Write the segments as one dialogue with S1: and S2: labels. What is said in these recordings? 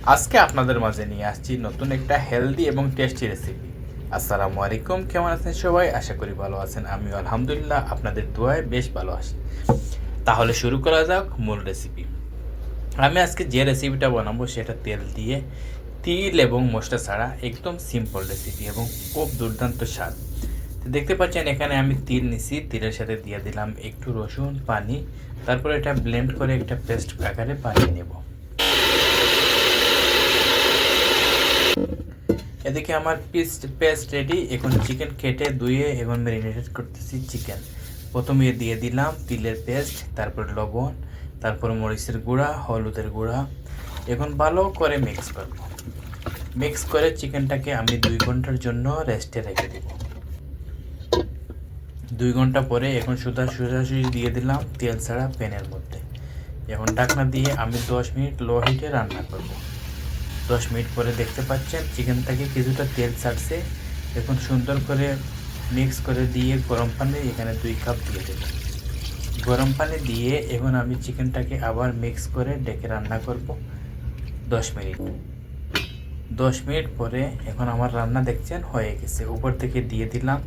S1: আজকে আপনাদের মাঝে নিয়ে আসছি নতুন একটা হেলদি এবং টেস্টি রেসিপি। আসসালামু আলাইকুম, কেমন আছেন সবাই? আশা করি ভালো আছেন। আমিও আলহামদুলিল্লাহ আপনাদের দোয়ায় বেশ ভালো আছি। তাহলে শুরু করা যাক মূল রেসিপি। আমি আজকে যে রেসিপিটা বানাবো সেটা তেল দিয়ে, তিল এবং মশলা ছাড়া একদম সিম্পল রেসিপি এবং খুব দুর্দান্ত স্বাদ। তো দেখতে পাচ্ছেন এখানে আমি তিল নিছি, তিলের সাথে দিয়ে দিলাম একটু রসুন, পানি, তারপর এটা ব্লেন্ড করে একটা পেস্ট আকারে বানিয়ে নেব। এদিকে আমার পেস্ট রেডি। এখন চিকেন কেটে ধুয়ে এখন ম্যারিনেটেড করতেছি চিকেন। প্রথমে দিয়ে দিলাম তিলের পেস্ট, তারপর লবণ, তারপর মরিচের গুঁড়া, হলুদের গুঁড়া। এখন ভালো করে মিক্স করব। মিক্স করে চিকেনটাকে আমি 2 ঘন্টার জন্য রেস্টে রেখে দেব। 2 ঘন্টা পরে এখন সোজাসুজি দিয়ে দিলাম তেল ছাড়া প্যানের মধ্যে। এখন ঢাকনা দিয়ে আমি 10 মিনিট লো হিটে রান্না করব। 10 মিনিট পরে দেখতে পাচ্ছেন চিকেন থেকে কিছুটা তেল ছাড়ছে। এখন সুন্দর করে মিক্স করে দিয়ে গরম পানি এখানে 2 কাপ দিয়ে দেব। গরম পানি দিয়ে এখন আমি চিকেনটাকে আবার মিক্স করে ডেকে রান্না করব 10 মিনিট। 10 মিনিট পরে এখন আমার রান্না দেখছেন হয়ে গেছে। উপর থেকে দিয়ে দিলাম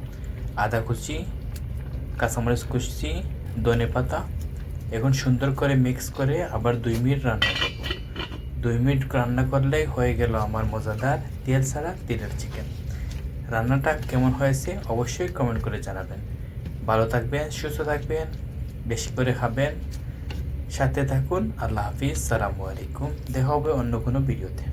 S1: আদা কুচি, কাঁচামরিচ কুচি, ধনে পাতা। এখন সুন্দর করে মিক্স করে আবার 2 মিনিট রান্না করব। 2 মিনিট রান্না করলেই হয়ে গেল আমার মজাদার তেল ছাড়া তিলের চিকেন। রান্নাটা কেমন হয়েছে অবশ্যই কমেন্ট করে জানাবেন। ভালো থাকবেন, সুস্থ থাকবেন, বেশি করে খাবেন, সাথে থাকুন। আল্লাহ হাফিজ, সালামু আলাইকুম। দেখা হবে অন্য কোনো ভিডিওতে।